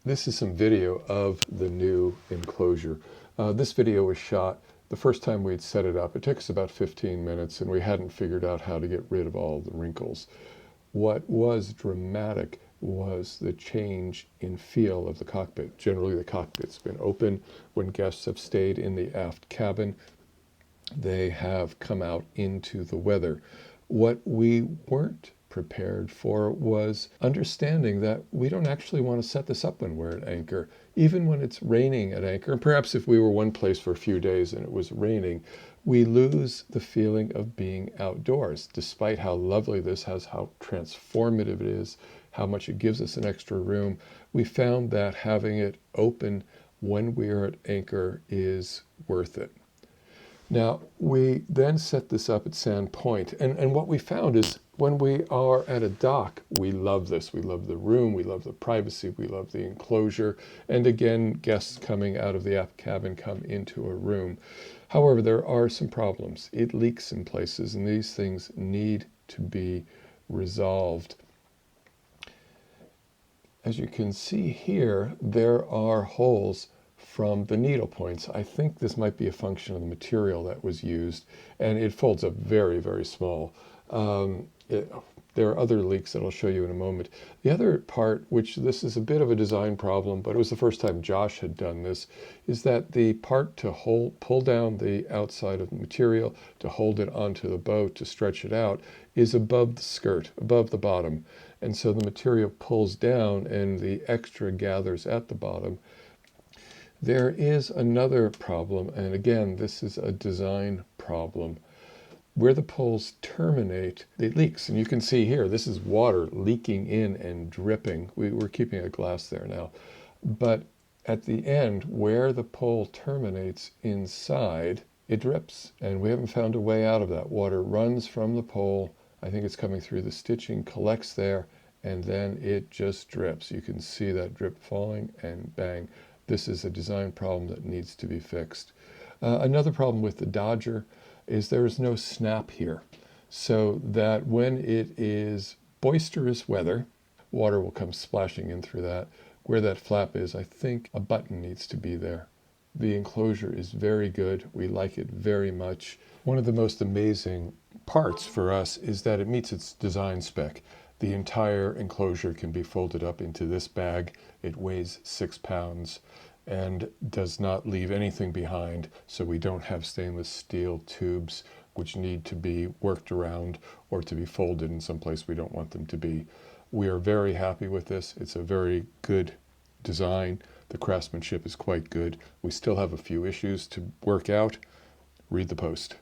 This is some video of the new enclosure. This video was shot the first time we'd set it up. It took us about 15 minutes and we hadn't figured out how to get rid of all the wrinkles. What was dramatic was the change in feel of the cockpit. Generally, the cockpit's been open when guests have stayed in the aft cabin. They have come out into the weather. What we weren't prepared for was understanding that we don't actually want to set this up when we're at anchor, even when it's raining at anchor. And perhaps if we were one place for a few days and it was raining, we lose the feeling of being outdoors, despite how lovely this has, how transformative it is, how much it gives us an extra room. We found that having it open when we are at anchor is worth it. Now, we then set this up at Sand Point, and what we found is when we are at a dock, we love this. We love the room, we love the privacy, we love the enclosure, and again, guests coming out of the aft cabin come into a room. However, there are some problems. It leaks in places, and these things need to be resolved. As you can see here, there are holes from the needle points. I think this might be a function of the material that was used, and it folds up very, very small. There are other leaks that I'll show you in a moment. The other part, which this is a bit of a design problem, but it was the first time Josh had done this, is that the part to pull down the outside of the material, to hold it onto the boat, to stretch it out, is above the skirt, above the bottom. And so the material pulls down and the extra gathers at the bottom. There is another problem, and again, this is a design problem. Where the poles terminate, it leaks. And you can see here, this is water leaking in and dripping. We're keeping a glass there now. But at the end, where the pole terminates inside, it drips. And we haven't found a way out of that. Water runs from the pole. I think it's coming through the stitching, collects there, and then it just drips. You can see that drip falling and bang. This is a design problem that needs to be fixed. Another problem with the Dodger is there is no snap here, so that when it is boisterous weather, water will come splashing in through that. Where that flap is, I think a button needs to be there. The enclosure is very good. We like it very much. One of the most amazing parts for us is that it meets its design spec. The entire enclosure can be folded up into this bag. It weighs 6 pounds and does not leave anything behind, so we don't have stainless steel tubes which need to be worked around or to be folded in some place we don't want them to be. We are very happy with this. It's a very good design. The craftsmanship is quite good. We still have a few issues to work out. Read the post.